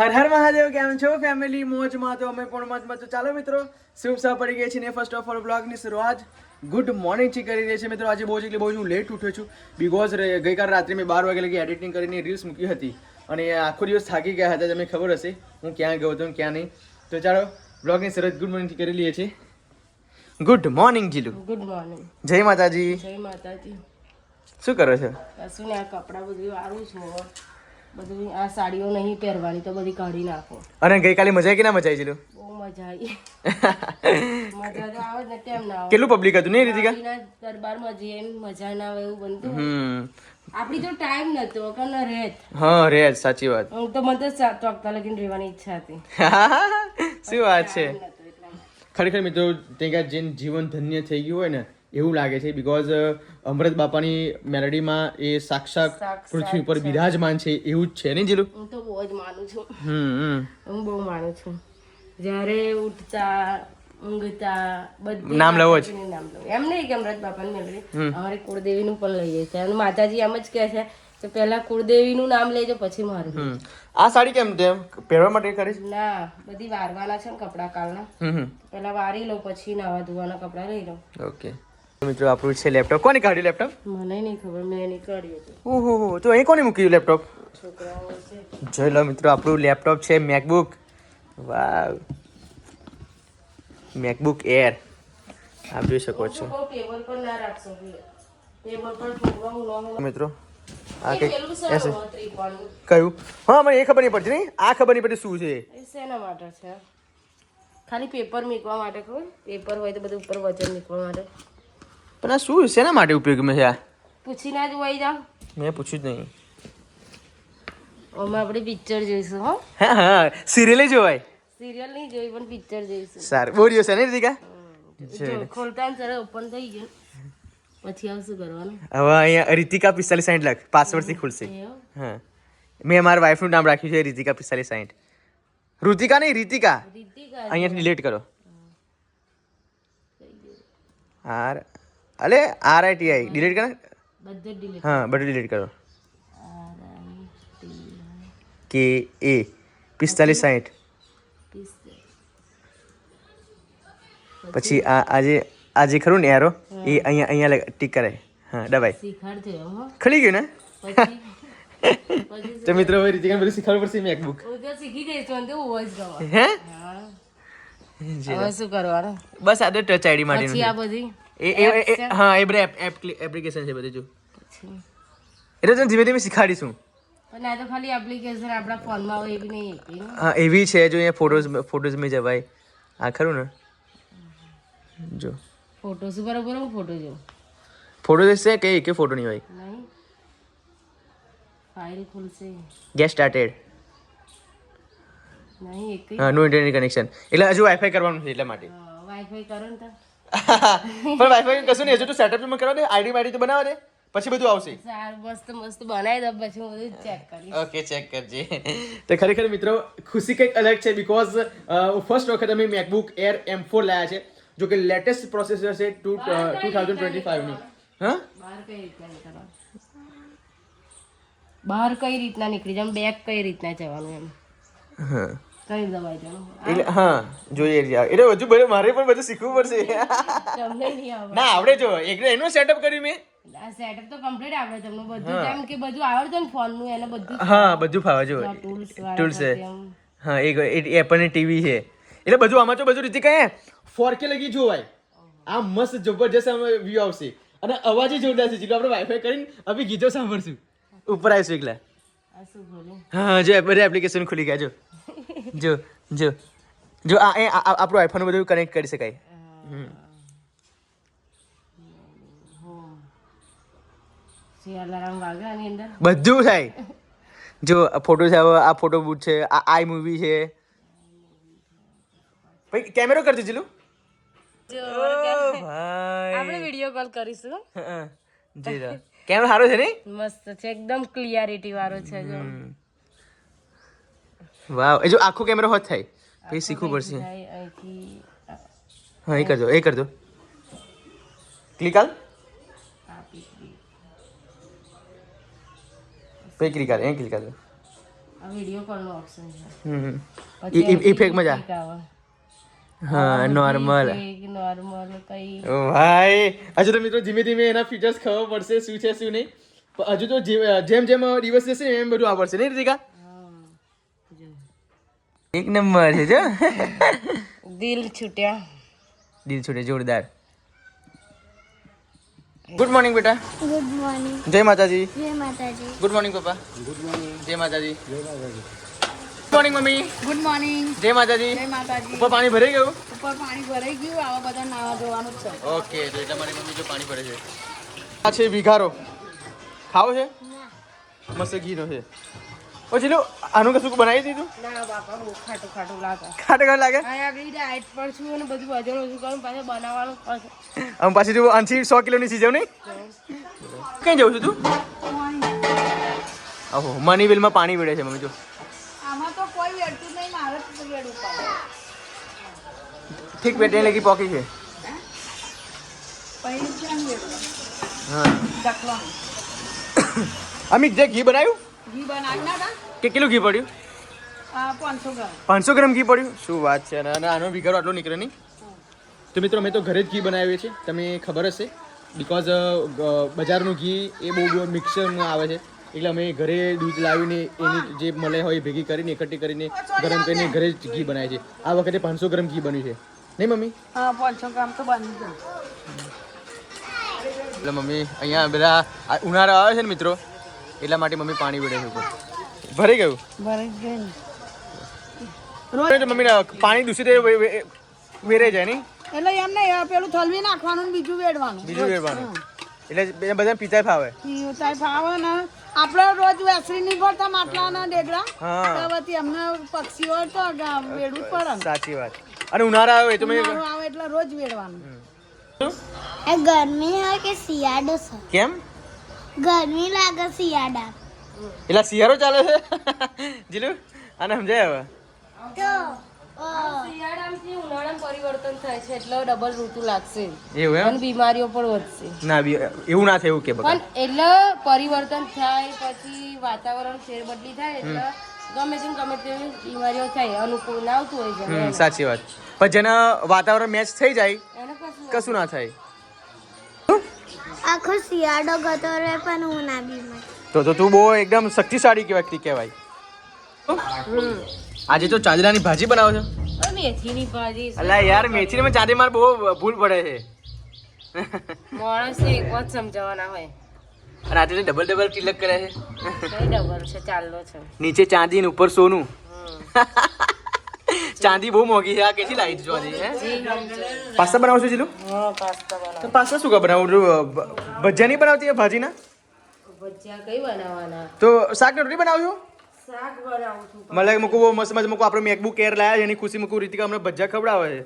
હર હર મહાદેવ. કેમ છો ફેમિલી? મોજમાં તો અમે પણ મોજમાં. તો ચાલો મિત્રો, શુભ સવાર પડી ગઈ છે ને ફર્સ્ટ ઓફ ઓલ બ્લોગની શરૂઆત ગુડ મોર્નિંગ થી કરી રહી છે મિત્રો. આજે બહુ હું લેટ ઉઠ્યો છું બિકોઝ ગઈકાલ રાત્રે મેં 12 વાગે લગી એડિટિંગ કરીને રીલ્સ મૂકી હતી અને આખો દિવસ થાકી ગયા હતા. તમને ખબર હશે હું ક્યાં ગયો હતો ક્યાં નહીં. તો ચાલો બ્લોગની શરૂઆત ગુડ મોર્નિંગ થી કરી લઈએ છીએ. ગુડ મોર્નિંગ જીલુ. Good morning. જય માતાજી. જય માતાજી. શું કરો છો? કશું ને આ કપડાં બધું વારું છું. બધું આ સાડીઓ નહીં પહેરવાની તો બધી કાઢી નાખો. અને ગઈકાલે મજા આવી કે ના મજા આવી જીલુ? બહુ મજા આવી. મજા તો આવે ને કેમ ના આવે. કેટલું પબ્લિક હતું નહીં રીતિકા? દરબારમાં જઈએ મજા ના આવે એવું બનતું. આપણી તો ટાઈમ નતો કે ન રહેત. હા રે સાચી વાત. હું તો મને તો 7 વાગતા લગીને રહેવાની ઈચ્છા હતી. શું વાત છે. ખરેખર મિત્રો ત્યાં જે જીવન ધન્ય થઈ ગયું હોય ને એવું લાગે છે બિકોઝ અમૃત બાપાની મેલડીમાં એ સાક્ષાત પૃથ્વી પર બિરાજમાન છે એવું જ છે ને જીલુ? હું તો બહુ જ માનું છું. હું બહુ માનું છું. જ્યારે ઉઠતા ઊંઘતા બધું નામ લવો જ. એમ નહીં કે અમૃત બાપાની મેલડી અમારી કુળદેવીનું પણ લઈએ છીએ અને માતાજી એમ જ કહે છે કે પહેલા કુળદેવીનું નામ લેજો પછી મારું. આ સાડી કેમ તેમ પહેરવા માટે કરીશ? ના બધી વારવાના છે ને કપડા કાલના. પહેલા વારી લઉં પછી નાવા ધોવાના કપડા લઈ લઉં. ઓકે મિત્રો આપણું છે લેપટોપ. કોને કાઢ્યું લેપટોપ? મને નહીં ખબર, મેં નહીં કાઢ્યું હતું. ઓહો તો અહીં કોને મૂક્યું લેપટોપ? છોકરાઓ છે. જોઈ લો મિત્રો આપણું લેપટોપ છે મેકબુક. વાવ મેકબુક એર આપ જોઈ શકો છો ટેબલ પર ના રાખશો. ટેબલ પર છોકરાઓ મિત્રો. આ કઈ પેલું સર ત્રિકોણ કયું? હા મને એ ખબર નહીં પડતી નહીં આ ખબર નહીં પડતી શું છે એ શેના માટે છે? ખાલી પેપર મૂકવા માટે. ખબર પેપર હોય તો બધું ઉપર વજન મૂકવા માટે. પણ આ શું શેના માટે ઉપયોગમાં છે આ? પૂછીને જ વહી જાઓ. મેં પૂછ્યું જ નહીં. અમે આપણે પિક્ચર જોઈશું. હો હા હા સિરિયલ જોવાય. સિરિયલ નહીં જોઈ પણ પિક્ચર જોઈશું. સારું બહુ દિવસ છે ને રીતિકા? જો ખોલતા ને સર ઓપન થઈ ગયું પછી આવ શું કરવાનું? હવે અહીંયા રીતિકા 4560 લખ પાસવર્ડથી ખુલશે. હા મેં મારા વાઈફનું નામ રાખ્યું છે રીતિકા 4560. ઋતિકા નહીં રીતિકા. અહીંયાથી ડિલીટ કરો. આર અલે RITI ડિલીટ કરો. બધું ડિલીટ. હા બધું ડિલીટ કરો. KA 4560 પછી આજે ખરું ને એરો એ અહીંયા ટીક કરાય. હા દબાઈ. શીખાડજો હો. ખુલી ગયું ને? પછી તો મિત્રો હવે રીતિકાને બધું શીખવાડવું પડશે મેકબુક. હું તો શીખી ગઈશ મને તો વોઇસ ગવા. હે હા હવે શું કરવાનું? બસ આ તો ટચ આઈડી માટે પછી આ બધી હા એ બધા એપ્લિકેશન છે બધી જો એટલે તને ધીમે ધીમે શીખાડીશું. પણ આ તો ખાલી એપ્લિકેશન આપણા ફોનમાં હોય એવી નહીં હતી ને. હા એવી છે જો અહીંયા ફોટોઝમાં જવાય. આ ખરું ને જો ફોટોસ બરોબર હું ફોટો જો ફોટો છે કે ફોટો નહીં હોય. નહીં ફાઇલ ખુલશે. Gate started. નહીં એક હા નો ઇન્ટરનેટ કનેક્શન એટલે હજુ વાઈફાઈ કરવાનું છે એટલા માટે. વાઈફાઈ કરો ને તો પણ વાઈફાઈ કશું નહીં હજુ તો સેટઅપ માં કરવા દે આઈડી તો બનાવવા દે પછી બધું આવશે. સારું મસ્ત મસ્ત બનાવી દો પછી હું બધું ચેક કરીશ. ઓકે ચેક કરજે. તો ખરેખર મિત્રો ખુશી કંઈક અલગ છે બિકોઝ ફર્સ્ટ વખત અમે મેકબુક એર M4 લાયા છે જો કે લેટેસ્ટ પ્રોસેસર છે 2025 ની. હા બહાર કઈ રીતના નીકળવાનું? બહાર કઈ રીતના નીકળી જાય બેગ કઈ રીતના જવાનું એમ હા કઈ દવાઈ જવાનું એટલે હા જોઈએ એટલે હજુ બધું મારે પણ બધું શીખવું પડશે. તમને નહીં આવડે. ના આવડે જો એક એનું સેટઅપ કર્યું મેં. આ સેટઅપ તો કમ્પ્લીટ આવડે તમને બધું કેમ કે બધું આવડે ને ફોન નું એને બધું હા બધું ફાવે જો ટૂલ્સ છે. હા એક એપલ ટીવી છે એટલે બધું આમાં તો બધું રીતે કહે 4K લગી જોવાય. આ મસ્ત જબરજસ્ત વ્યૂ આવશે અને અવાજ જોરદાર છે. આપણે વાઈફાઈ કરીને હવે ગીતો સાંભળશું ઉપર આવીશું એકલા. આ શું બોલું? હા જો બધા એપ્લિકેશન ખુલી ગયા જો જો જો જો આ આપણું આઈફોન બધું કનેક્ટ કરી શકાય. અલાર્મ વાગે આની અંદર બધું થાય જો ફોટો છે આ ફોટો બૂટ છે આ આઈ મૂવી છે ભાઈ કેમેરો કરજો જીલું. આપણે વિડિયો કોલ કરીશું. જી કેમેરો સારો છે ને? મસ્ત છે એકદમ ક્લિયરિટી વાળો છે જો. વાવ એ જો આખો કેમેરો હોત થાય પછી શીખવું પડશે. હા એ કરજો ક્લિક આલ પછી ક્લિક આલ ક્લિક આલ આ વિડીયો કોલનો ઓપ્શન છે. ઇફેક્ટમાં જા. હા નોર્મલ નોર્મલ કઈ ભાઈ હજુ તો મિત્રો ધીમે ધીમે એના ફીચર્સ ખબર પડશે શું છે શું નહીં. પણ હજુ તો જેમ જેમ દિવસ જશે એમ બધું આવડશે નહીં રીતિકા? એક નંબર છે જો. દિલ છૂટ્યા. દિલ છૂટે જોરદાર. ગુડ મોર્નિંગ બેટા. Good morning. જય માતાજી. જય માતાજી. ગુડ મોર્નિંગ પપ્પા. Good morning. જય માતાજી. જય માતાજી. Good morning mummy. Good morning. જય માતાજી. જય માતાજી. ઉપર પાણી ભરાઈ ગયું? ઉપર પાણી ભરાઈ ગયું, આવા બધા નાવા ધોવાનું જ છે. ઓકે તો એટલા મારી મમ્મી જો પાણી ભરે છે. આ છે વિઘારો. ખાવો છે? મસ્ત ઘીનો છે. ઓ ચલો આનું કશું બનાવી દીધું? ના બાપા બહુ ખાટું ખાટું લાગે. ખાટે ખાટ લાગે? આ આગળ ડાયટ પર છું અને બધું વજન ઓછું કરું પાછું બનાવવાનું પડશે. આમ પાછી જો 80-100 કિલોની સીઝવ નહીં? કઈ જવું છું તું? ઓહો મની વેલમાં પાણી વેડે છે મમ્મી જો. આમાં તો કોઈ વેડતું નહીં, મારે જ વેડવું પડે. ઠીક બેટે લગી પોકી છે. પછી કેમ વેડવું? હા દખવાનું. અમિત જે ઘી બનાવ્યું ઘી બનાવી ના તા? કે કેટલું ઘી પડ્યું? 500 ગ્રામ. 500 ગ્રામ ઘી પડ્યું. શું વાત છે. અને આનો વિઘારો આટલો નીકળે નહીં. તો મિત્રો અમે તો ઘરે જ ઘી બનાવીએ છીએ, તમને ખબર હશે. બિકોઝ બજારનું ઘી એ બહુ મિક્સરમાં આવે છે, એટલે અમે ઘરે દૂધ લાવીને એની જે મળે હોય ભેગી કરીને એકઠી કરીને ગરમ કરીને ઘરે જ ઘી બનાવીએ છીએ. આ વખતે 500 ગ્રામ ઘી બન્યું છે નહીં મમ્મી? હા 500 ગ્રામ તો બની જાય. એટલે મમ્મી અહીંયા બધા ઉનાળો આવે છે ને મિત્રો, એટલા માટે મમ્મી પાણી વેડે છે ઉપર. ભરાઈ ગયું? ભરાઈ ગયું. રોજ મમ્મી પાણી દૂષિત વેરાઈ જાય નહીં? એટલે એમ નહીં, પેલું થલવી નાખવાનું ને બીજું વેડવાનું. બીજું વેરવાનું એટલે બધા પીતા ફાવે. પીવતાય ફાવે ને આપણે રોજ વેસરી નહીં ભરતા માટલા ના ડેગડા, હા તો પછી એમને પક્ષીઓ તો વેડવું જ પડે ને. સાચી વાત. અને ઉનાળા આવે તો મેં ઉનાળો આવે એટલે રોજ વેડવાનું. એ ગરમી હોય કે શિયાળો છે? કેમ? ગરમી લાગે શિયાળા. એટલે શિયાળો ચાલે છે જીલુ આને સમજાય હવે તો શિયાળામાંથી ઉનાળામાં પરિવર્તન થાય છે એટલે ડબલ ઋતુ લાગશે એવું અને બીમારીઓ પણ વધશે. ના એવું ના થાય એવું કે પણ એટલે પરિવર્તન થાય પછી વાતાવરણ ફેરબદલી થાય એટલે ગમે તેવી બીમારીઓ થાય, અનુકૂળ ના આવતું હોય છે સાચી વાત. પણ જેના વાતાવરણ મેચ થઈ જાય એને કશું ના થાય. આખો શિયાળો ગતો રહે પણ હું ના બીમાર. તો તું બહુ એકદમ શક્તિશાળી વ્યક્તિ કહેવાય. આજે તો ચાંદરાની ભાજી બનાવો છો? મેથીની ભાજી અલા યાર મેથીની ચાંદી માર બહુ ભૂલ પડે છે. માણસને એક વાત સમજાવવાના હોય. અને આજે ડબલ તિલક કરે છે. કઈ ડબલ છે, ચાલલો છે. નીચે ચાંદી ને ઉપર સોનું. ચાંદી બહુ મોંઘી છે. આ કેટલી લાવી છો આજે? પાસ્તા બનાવો છો જીલું? હા પાસ્તા બનાવ. તો પાસ્તા શું કા બનાવું? ભજીયા નહીં બનાવતી ભાજીના? ભજીયા કઈ બનાવવાના? તો શાક ને રોટલી બનાવો છો? શાક બનાવું છું. મને મૂકું બહુ મસ્ત મસ્ત મૂકું. આપણે મેકબુક એર લાયા છે એની ખુશી મૂકું. રીતિકા અમને ભજીયા ખવડાવે છે.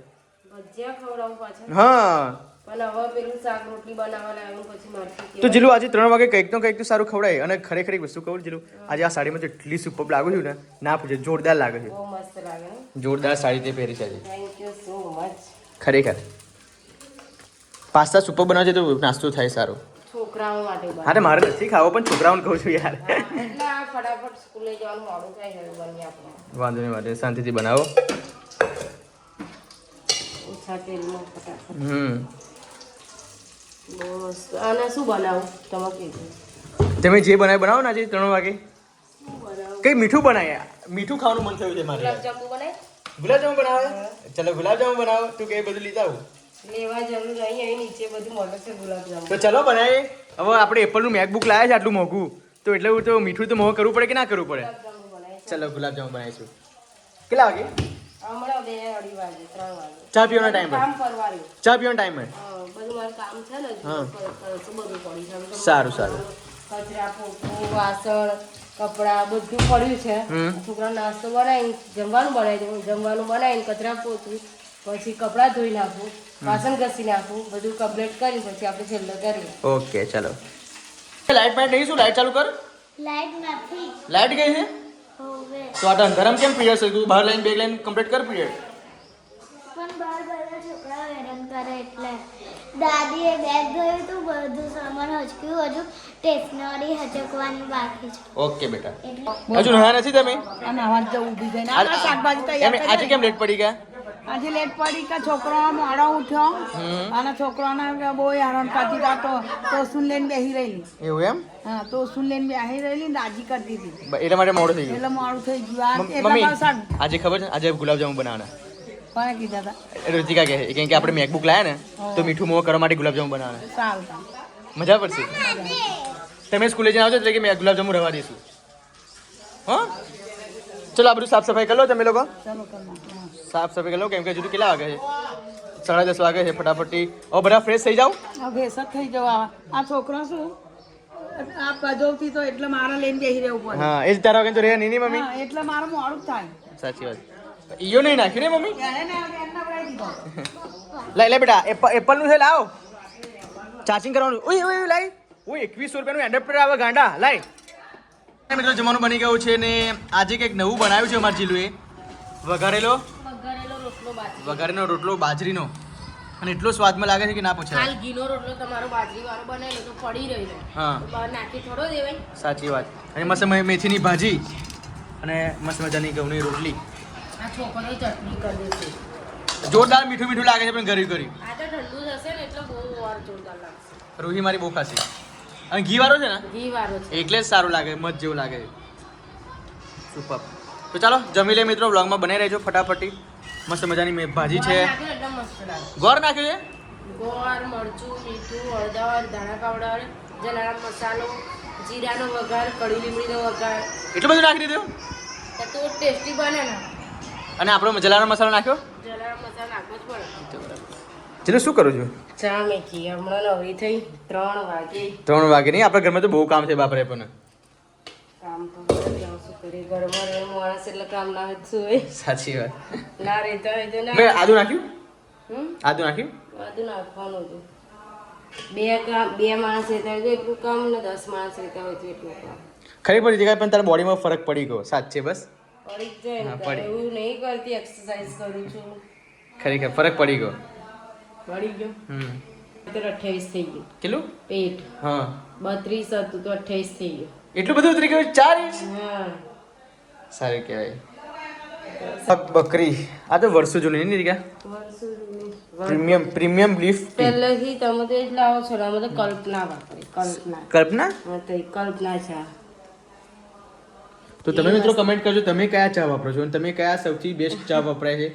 ભજીયા ખવડાવું પાછા. હા પણ હવે પેલું શાક રોટલી બનાવવા લાવ્યું પછી મારથી તો જીલું આજે 3 વાગે કંઈક તો સારું ખવડાય. અને ખરેખર એક વસ્તુ કહું જીલું, આજે આ સાડીમાં જેટલી સુપર લાગુ છું ને ના પૂછે, જોરદાર લાગે છે. બહુ મસ્ત લાગે ને. જોરદાર સાડી તે પહેરી છે આજે થેન્ક યુ સો મચ. ખરેખર. પાસ્તા સુપર બનાવે છે તો નાસ્તો થાય સારો. છોકરાઓ માટે હા તો મારે નથી ખાવો પણ છોકરાઓને કહું છું યાર. એટલે આ ફટાફટ સ્કૂલે જવાનું મોડું થાય છે બની આપણે વાંધો નહીં વાંધો નહીં, શાંતિથી બનાવો. ઓછા તેલમાં ફટાફટ. બહુ મસ્ત. અને શું બનાવું તમે કીધું? તમે જે બનાવો ને આજે 3 વાગે શું બનાવું? કઈ મીઠું બનાય. મીઠું ખાવાનું મન થયું છે મારે. ગુલાબજાંબુ બનાય? ગુલાબજામુન બનાવે? ચલો ગુલાબજામુન બનાવો. તું કે બધું લીધા આવું લેવા જરૂર નહીં, અહીં નીચે બધું મળે છે ગુલાબજાંબુ. તો ચલો બનાવીએ. હવે આપણે એપલનું મેકબુક લાવ્યા છે આટલું મોંઘું, તો એટલે તો મીઠું તો મોં કરવું પડે કે ના કરવું પડે? ગુલાબજાંબુ બનાય છે. ચલો ગુલાબજામુન બનાવીશું. કેટલા વાગે? હમણાં 2-2:30 વાગે 3 વાગે. ચા પીવાનો ટાઈમ કામ પરવાર્યું. ચા પીવાનો ટાઈમ બધું મારું કામ છે ને હા. શું બધું પડ્યું છે. સારું સારું. કચરા પોતું વાસણ કપડા બધું પડ્યું છે. છોકરા નાસ્તો બનાવીને જમવાનું બનાવી દઉં, જમવાનું બનાવીને કચરા પોતું પછી કપડાં ધોઈ નાખું, વાસણ ઘસી નાખું, બધું કમ્પ્લીટ કરી પછી આપણે છેલ્લે કરીએ. ઓકે ચલો. લાઈટ પાઇટ નહીં? શું લાઈટ ચાલુ કર? લાઈટ નથી. લાઈટ ગઈ છે હોવે. તો આ ગરમ કેમ પીરિયડ છે? તું બહાર લાઈન બેગ લાઈન કમ્પ્લીટ કર પીરિયડ. પણ બહાર બધા છોકરાઓ હેરાન કરે એટલે દાદીએ બેગ ધોયું હતું, બધું સામાન હચક્યું, હજુ સ્ટેશનરી હચકવાની બાકી છે. ઓકે બેટા. એટલે હજુ નહાયા નથી તમે? આ નાવા જ ઊભી થઈને આ શાકભાજી તૈયાર એમ આજે કેમ લેટ પડી ગયા? આજે લેટ પડી કે છોકરો મોડો ઉઠ્યો અને છોકરાને બહુ હેરાન કરતી હતા તો તોસુન લઈને બેસી રહેલી. એવું એમ? હા તોસુન લઈને બેસી રહેલી ને રાજી કરતી હતી એટલા માટે મોડું થઈ ગયું. એટલે મોડું થઈ ગયું. આ મમ્મી એટલા શાક આજે ખબર છે આજે ગુલાબજામુન બનાવવાના. કોને કીધા હતા? રુચિકા કહે કેમ કે આપણે મેકબુક લાયા ને તો મીઠું મોં કરવા માટે ગુલાબજામુન બનાવવાના. સારું સારું. મજા પડશે. તમે સ્કૂલે જઈને આવજો એટલે કે મેં ગુલાબજામુન રવા દઈશું. હા ચલો આ બધું સાફ સફાઈ કરી લો તમે લોકો. ચાલો કરી નાખો. સાફ સફાઈ કરી લો કેમ કે હજુ તો કેટલા વાગે છે? 10:30 વાગે છે. ફટાફટી હવે બધા ફ્રેશ થઈ જાઓ. હવે ભેસ જ થઈ જવા. આ છોકરો શું આ કજોવથી તો એટલે મારે લઈને બેસી રહેવું પડે. હા એ જ તારા વગર તો રહે નહીં મમ્મી. હા એટલે મારે મોડું જ થાય. સાચી વાત. ઈયો નહીં નાખ્યું ને મમ્મી? એને ને એમને બનાવી દીધો. લે બેટા એપલ નું છે લાવો. ચાર્જિંગ કરવાનું. ઓય ઓય લાઈ. ઓય 2100 રૂપિયાનું એડેપ્ટર આવે ગાંડા લાઈ. મિત્રો જમવાનું બની ગયું છે ને આજે કંઈક નવું બનાવ્યું છે અમારા જીલુએ. વઘારેલો વઘારેલો રોટલો બાજરીનો અને એટલો સ્વાદમાં લાગે છે કે ના પૂછે. હાલ ઘીનો રોટલો તમારો બાજરી વાળો બનાવેલો તો પડી રહ્યો. હા બહાર નાખી થોડો દેવાય. સાચી વાત. અને મસ્ત મેથીની ભાજી અને મસ્ત મજાની ઘઉંની રોટલી. આ છોકરો ચટણી કરી દેશે. જોરદાર મીઠું મીઠું લાગે છે પણ ગરી ગરી. આ તો ઠંડુ થશે ને એટલે બહુ વાર જોરદાર લાગશે. રૂહી મારી બહુ ખાસી અને ઘી વાળો છે ને ઘી વાળો છે એટલે જ સારું લાગે મત જેવું લાગે. સુપર. તો ચાલો જમી લે મિત્રો વ્લોગમાં બનાવી રહેજો ફટાફટી. મસ્ત મજાની ભાજી છે. નાખીને એકદમ મસ્ત લાગે. ગોળ નાખ્યું છે. ગોળ મરચું મીઠું હળદર ધાણા પાવડર જલારામ મસાલો જીરાનો વઘાર કઢી લીમડીનો વઘાર એટલું બધું નાખી દીધું તો ટેસ્ટી બને ને. અને આપણો જલાનો મસાલો નાખ્યો. જલારામ મસાલો નાખવો જ પડે. ચલો શું કરું છું? ચા મેકી હમણાં નવરી થઈ 3 વાગે. 3 વાગે નહીં આપણા ઘરમાં તો બહુ કામ છે બાપરે. પણ કામ તો કરે ત્યાં શું કરે ઘરમાં રહે માણસ એટલે કામ ના હોય તો શું હોય. સાચી વાત. ના રહેતા હોય તો ના. મેં આદુ નાખ્યું. હમ આદુ નાખ્યું. બધું નાખવાનું હતું. બે માણસ રહેતા હોય તો એટલું કામ ને 10 માણસ રહેતા હોય તો એટલું કામ. ખરી પડી જગ્યાએ પણ તારા બોડીમાં ફરક પડી ગયો સાચે બસ. પડી જ જાય હા, ને પડી. તારે. એવું નહીં કરતી એક્સરસાઇઝ કરું છું. ખરેખર ફરક પડી ગયો. પડી ગયો. હમ 28 થઈ ગયું કેટલું? પેટ. હા 32 હતું તો 28 થઈ ગયું. એટલું બધું ઉતરી ગયું 4 ઇંચ. હા સારું કહેવાય. બકરી આ તો વર્ષો જૂની નહીં રીકા. Premium beef. પહેલેથી તમે તો જ લાવો છો અમે તો કલ્પના વાપરી કલ્પના. કલ્પના. હા તો એ કલ્પના ચા. તો તમે મિત્રો કમેન્ટ કરજો તમે કયા ચા વાપરો છો અને તમે કયા સૌથી બેસ્ટ ચા વપરાય છે.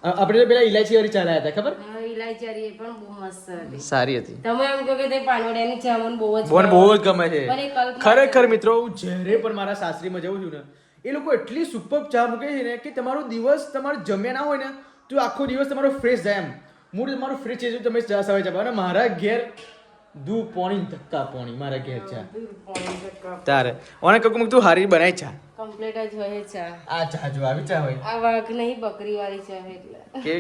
આપણે તો પેલા ઇલાયચી વાળી ચા લાયા હતા ખબર? હા ઇલાયચી વાળી એ પણ બહુ મસ્ત હતી. સારી હતી. તમે એમ કહો કે તે પાનવડિયાની ચા મને બહુ જ મને બહુ જ ગમે છે પણ એ કલ્પના ખરેખર મિત્રો. હું જ્યારે પણ મારા સાસરીમાં જાઉં છું ને એ લોકો એટલી સુપર ચા મૂકે છે ને કે તમારો દિવસ તમારે જમ્યા ના હોય ને તો આખો દિવસ તમારો ફ્રેશ જાય એમ. મૂડ તમારું ફ્રેશ છે તમે ચા સવાય ચા અને મારા ઘેર દૂધ પાણી ધક્કા પાણી મારા ઘેર ચા તારે ઓને કકું તું હારી બનાય ચા કમ્પ્લીટ જ હોય ચા. આ ચા જો આવી ચા હોય આ વાઘ નહીં બકરી વાળી ચા એટલે કે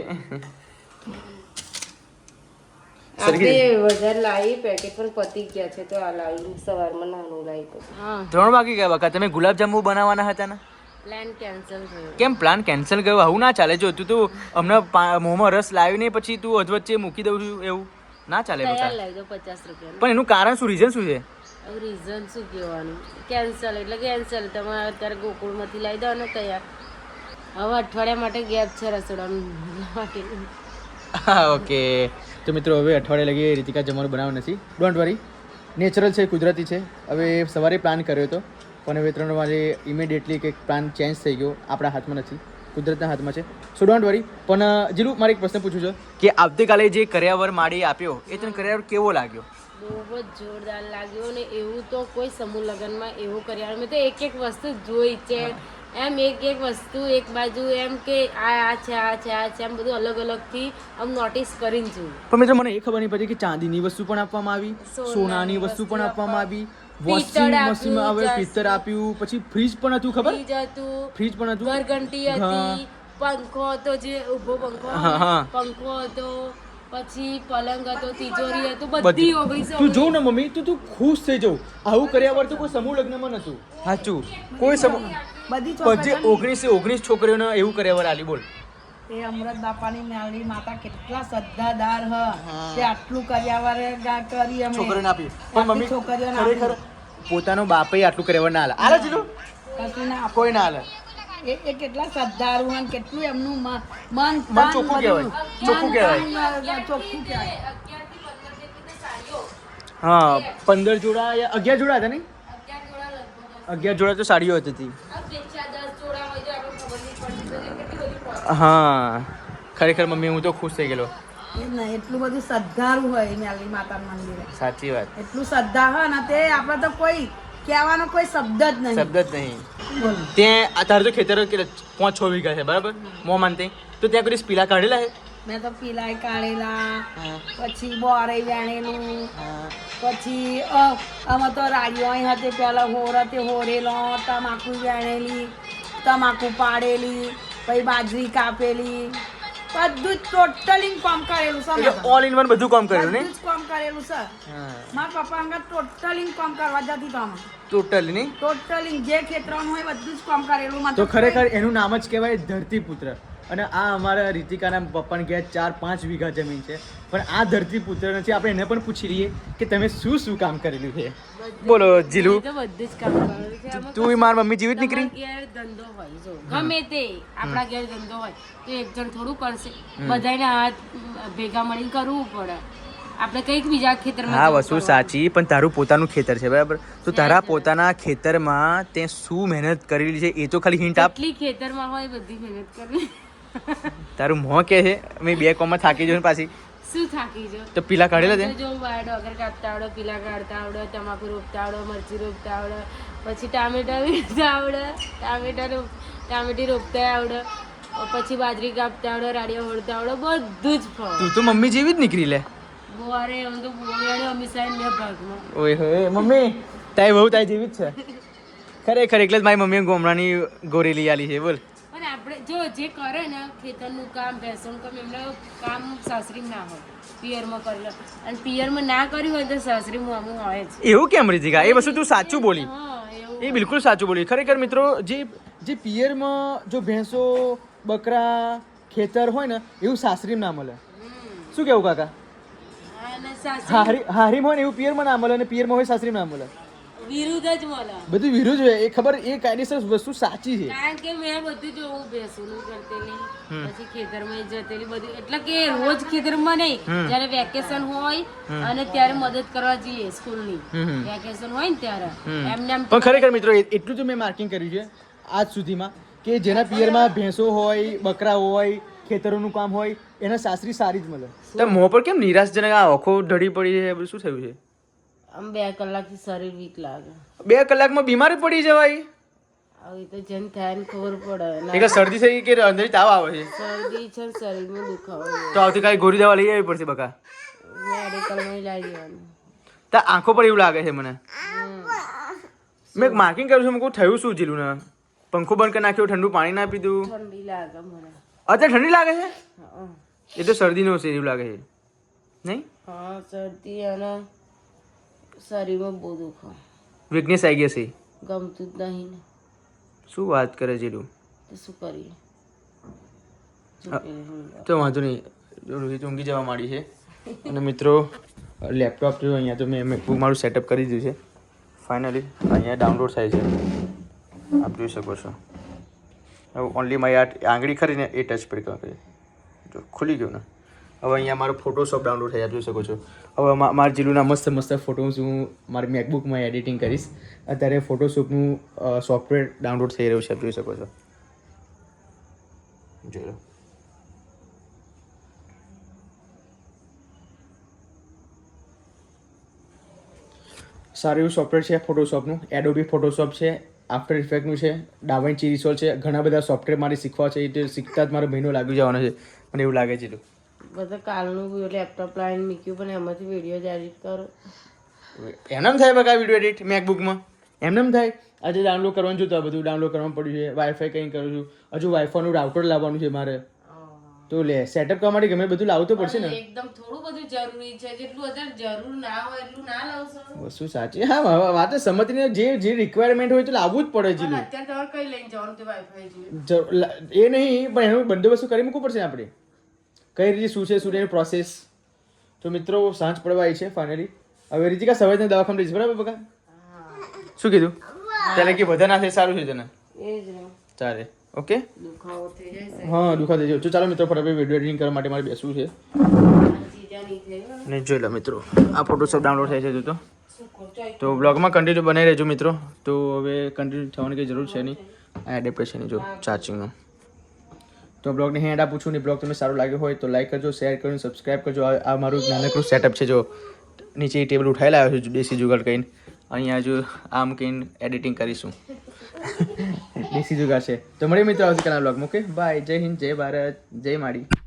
આપણે વધારે લાવી પેકેટ પણ પતી ગયા છે તો આ લાવી સવારમાં નાનું લાવી પછી. હા 3 વાગી ગયા બકા. તમે ગુલાબજાંબુ બનાવવાના હતા ને પ્લાન કેન્સલ થયો. કેમ પ્લાન કેન્સલ ગયો? આવું ના ચાલે. જો તું હમણાં મોંમાં રસ લાવી નહીં પછી તું અધવચ્ચે મૂકી દઉં છું એવું ના ચાલે તૈયાર બકા. લાવી દો 50 રૂપિયા. પણ એનું કારણ શું રીઝન શું છે? હવે રીઝન શું કહેવાનું? કેન્સલ એટલે કેન્સલ. તમે અત્યારે ગોકુળમાંથી લાવી દો ને તૈયાર. હવે અઠવાડિયા માટે ગેપ છે રસોડા માટે. ઓકે તો મિત્રો હવે અઠવાડિયે લગી રીતિકા જમવાનું બનાવવાનું નથી. ડોન્ટ વરી નેચરલ છે કુદરતી છે. હવે સવારે પ્લાન કર્યો હતો પણ હવે 3 વાગે ઇમિડિયેટલી કંઈક પ્લાન ચેન્જ થઈ ગયો. આપણા હાથમાં નથી કુદરતના હાથમાં છે. સો ડોન્ટ વરી. પણ જીલું મારે એક પ્રશ્ન પૂછું છું કે આવતીકાલે જે કર્યાવર માડી આપ્યો એ તને કર્યાવર કેવો લાગ્યો? બહુ જ જોરદાર લાગ્યો ને એવું તો કોઈ સમૂહ લગ્નમાં એવું કર્યા મેં તો એક એક વસ્તુ જોઈ છે એમ એક વસ્તુ એક બાજુ એમ કે આ છે આ છે આ છે એમ બધું અલગ અલગથી આમ નોટિસ કરીને જોયું. પણ મિત્રો મને એ ખબર નહીં પડી કે ચાંદીની વસ્તુ પણ આપવામાં આવી, સોનાની વસ્તુ પણ આપવામાં આવી, વોશિંગ મશીન આવે, પિત્તળ આપ્યું, પછી ફ્રીજ પણ હતું ખબર? ફ્રીજ પણ હતું, ઘરઘંટી હતી, પંખો હતો જે ઊભો પંખો હતો, પછી પલંગ હતો, તિજોરી હતું, બધી 1900. તું જો ને મમ્મી તું ખુશ થઈ જાવ. આવું કર્યા વગર તો કોઈ સમૂહ લગ્નમાં નતું. સાચું કોઈ સમૂહ બધી 19 છોકરીઓને એવું કર્યા વગર આલી બોલ. એ અમૃત બાપાની મેલડી માતા કેટલા શ્રદ્ધાદાર હ તે આટલું કર્યા વારે કરી અમે છોકરીઓને આપી પણ મમ્મી છોકરીઓને ખરેખર પોતાનો બાપે આટલું કરવા ના હાલે હાલે જીલું કશું ના કોઈ ના હાલે એ કેટલા શ્રદ્ધાળુ અને કેટલું એમનું મન મન ચોખ્ખું કહેવાય. ચોખ્ખું કહેવાય. ચોખ્ખું કહેવાય. હા 15 જોડા યા 11 જોડા હતા ને 11 જોડા તો સાડીઓ હતી હા ખરેખર મમ્મી હું તો ખુશ થઈ ગયેલો એ ને એટલું બધું શ્રદ્ધાળુ હોય મેલડી માતાના મંદિરે સાચી વાત એટલું શ્રદ્ધા હોય ને તે આપણે તો કોઈ કહેવાનો કોઈ શબ્દ જ નહીં શબ્દ જ નહીં બોલો ત્યાં તારે તો ખેતરો 5-6 વીઘા છે બરાબર મો માનતે તો ત્યાં કોઈ પીલા કાઢેલા છે મેં તો પીલાય કાઢેલા પછી બોરે વેણેલું પછી આમાં તો રાડીઓ હતી પેલા હોરતે હોરેલો તમાકુ વેણેલી તમાકુ પાડેલી પછી બાજરી કાપેલી બધું જ ટોટલી કામ કરેલું છે મેં તો. ઓલ ઇન વન બધું કામ કર્યું ને બધું જ કામ કરેલું છે મારા પપ્પા અંગત ટોટલી કામ કરવા જતી તો આમાં ટોટલી નહીં ટોટલી જે ખેતરનું હોય બધું જ કામ કરેલું મારે તો ખરેખર એનું નામ જ કહેવાય ધરતીપુત્ર અને આ અમારા રીતિકાના પપ્પાને ઘેર 4-5 વીઘા જમીન છે પણ આ ધરતીપુત્ર નથી આપણે એને પણ પૂછી લઈએ કે તમે શું શું કામ કરેલું છે બોલો જીલુ તો બધું જ કામ કરેલું છે આમાં તું મારી મમ્મી જીવિત નીકળી ઘેર ધંધો હોય જો ગમે તે આપણા ઘેર ધંધો હોય તો એક જણ થોડું કરશે બધાને હાથ ભેગા મળીને કરવું પડે આપણે કંઈક બીજા ખેતરમાં હા જવું વસ્તુ પડે. સાચી પણ તારું પોતાનું ખેતર છે બરાબર તો તારા પોતાના ખેતરમાં તે શું મહેનત કરેલી છે એ તો ખાલી હિન્ટ આપ કેટલી ખેતરમાં હોય બધી મહેનત કરવી તારું મોં કે છે મેં 2 કોમમાં થાકી જઉં ને પાછી શું થાકી જો તો પીલા કાઢેલા તે જો વાડ વગર કાપતા આવડે પીલા કાઢતા આવડે તમાકુ રોપતા આવડે મરચી રોપતા આવડે પછી ટામેટા વીણતા આવડે ટામેટી રોપતા આવડે પછી બાજરી કાપતા આવડે રાડિયા હોળતા આવડે બધું જ ફળ તું તો મમ્મી જેવી જ નીકળી લે બોરે એમ તો બોરેડે હંમેશા બે ભાગમાં ઓય હોય મમ્મી તારી બહુ તારી જેવી જ છે ખરેખર એટલે જ મારી મમ્મીએ ગોમડાની ગોરેલી આલી છે બોલ અને આપણે જો જે કરે ને ખેતરનું કામ ભેંસનું કામ એમને કામ સાસરીમાં ના હોય પિયરમાં કરેલું અને પિયરમાં ના કર્યું હોય તો સાસરીમાં અમુક હોય જ એવું કેમ રીતિકા એ વસ્તુ તું સાચું બોલી હા એવું એ બિલકુલ સાચું બોલી ખરેખર મિત્રો જે પિયરમાં જો ભેંસો બકરા ખેતર હોય ને એવું સાસરીમાં ના મળે શું કેવું કાકા અને સાસરી હારીમાં હોય ને એવું પિયરમાં ના મળે અને પિયરમાં હોય સાસરીમાં ના મળે વિરુદ્ધ જ મળે બધું વિરુદ્ધ હોય એ ખબર એ કાયદેસર વસ્તુ સાચી છે કારણ કે મેં બધું જોવું ભેંસોનું કરતેલી પછી ખેતરમાં જતેલી બધું એટલે કે રોજ ખેતરમાં નહીં જ્યારે વેકેશન હોય અને ત્યારે મદદ કરવા જઈએ સ્કૂલની વેકેશન હોય ને ત્યારે એમને એમ પણ ખરેખર મિત્રો એટલું જ મેં માર્કિંગ કર્યું છે આજ સુધીમાં કે જેના પિયરમાં ભેંસો હોય બકરા હોય ખેતરોનું કામ હોય એના સાસરી સારી જ મળે તો મોં પર કેમ નિરાશજનક આ આંખો ઢળી પડી છે બધું શું થયું છે આમ 2 કલાકથી શરીર વીક લાગે 2 કલાકમાં બીમારી પડી જવાય આવી તો જન થાય ને ખબર પડે એટલે શરદી થઈ કે અંદર તાવ આવે છે શરદી છે ને શરીરમાં દુખાવો છે. તો આવતીકાલે ગોળી દવા લઈ આવવી પડશે બકા મેડિકલમાં લઈ જવાનું તા આંખો પર એવું લાગે છે મને મેં માર્કિંગ કર્યું છે મેં કહું થયું શું જીલું ને પંખો બંધ કરી નાખ્યો ઠંડુ પાણી ના પીધું ઠંડી લાગે મને અત્યારે ઠંડી લાગે છે હા એ તો શરદીનો છે એવું લાગે છે નહીં હા શરદી અને શરીરમાં બહુ દુખો વીકનેસ આવી ગઈ છે ગમતું જ નહીં ને શું વાત કરે જીલું તો શું કરીએ તો વાંધો નહીં રોહિત ઊંઘી જવા માંડી છે અને મિત્રો લેપટોપ જો અહીંયા તો મેં મેકબુક મારું સેટઅપ કરી દીધું છે ફાઇનલી અહીંયા ડાઉનલોડ થાય છે આપ જોઈ શકો છો હવે ઓનલી મારી આ આંગળી ખરીને એ ટચ પર કરે જો ખુલી ગયું ને હવે અહીંયા મારો ફોટોશોપ ડાઉનલોડ થાય આપ જોઈ શકો છો હવે મારા જીલુના મસ્ત મસ્ત ફોટોઝ હું મારી મેકબુકમાં એડિટિંગ કરીશ અત્યારે ફોટોશોપનું સોફ્ટવેર ડાઉનલોડ થઈ રહ્યું છે આપ જોઈ શકો છો જોઈ લો સારું એવું સોફ્ટવેર છે ફોટોશોપનું એડોબી ફોટોશોપ છે આફ્ટર ઇફેક્ટનું છે ડાવિન્ચી રિસોલ્વ છે ઘણા બધા સોફ્ટવેર મારે શીખવા છે એ શીખતા જ મારો મહિનો લાગી જવાનો છે મને એવું લાગે છે બધા કાલનું લેપટોપ લાવીને મૂક્યું પણ એમાંથી વિડીયો જ એડિટ કરો એમ થાય બકા વિડીયો એડિટ મેકબુકમાં એમ થાય આજે ડાઉનલોડ કરવાનું છું તો બધું ડાઉનલોડ કરવાનું પડ્યું છે વાઈફાઈ કંઈ કરું છું હજુ વાઈફાઈનું રાઉટર લાવવાનું છે મારે તો લે સેટઅપ કરવા માટે ગમે બધું લાવવું તો પડશે ને. એકદમ થોડું બધું જરૂરી છે, જેટલું અત્યારે જરૂર ના હોય એટલું ના લાવશો. વસ્તુ સાચી. હા વાત સમજને જે રિક્વાયરમેન્ટ હોય તો લાવવું જ પડે છે. પણ અત્યારે તમારે કઈ લઈને જવાનું તે વાઈફાઈ જોઈએ. એ નહીં પણ એનું બંદોબસ્ત કરી મૂકવું પડશે આપણે કઈ રીતે શું છે શું નહીં પ્રોસેસ. તો મિત્રો સાંજ પડવા આવી છે ફાઇનલી. હવે રીતિકા સવારે દવાખાને રહીશ બરાબર બકા? શું કીધું ત્યારે કે બધા ના થાય સારું છે તને? એ જ ને, ચાલે ઓકે. દુખાવો થઈ જાય હા દુખા થઈ જાય. તો ચાલો મિત્રો ફટાફટ વિડીયો એડિટિંગ કરવા માટે મારે બેસવું છે. ચીજા નહીં થઈ ને જોઈ લો મિત્રો આ ફોટોશોપ ડાઉનલોડ થાય છે તો શું ખર્ચો તો બ્લોગમાં કન્ટિન્યુ બનાવી રહેજો મિત્રો. તો હવે કન્ટિન્યુ થવાની કંઈ જરૂર છે નહીં. આ એડેપ્ટેશન જો ચાર્જિંગનો. તો બ્લોગને હેન્ડ આપું છું ને બ્લોગ તમને સારું લાગ્યો હોય તો લાઈક કરજો, શેર કરજો, સબસ્ક્રાઈબ કરજો. આ મારું નાનકડું સેટઅપ છે. જો નીચે ટેબલ ઉઠાઈ લાવ્યો છું દેશી જુગાડ કહીને. અહીંયા જો આમ કહીને એડિટિંગ કરીશું. દેશી જુગાડ છે. તો મળીએ મિત્રો આવતીકાલના બ્લોગમાં. Okay bye. જય હિન્દ, જય ભારત, જય માડી.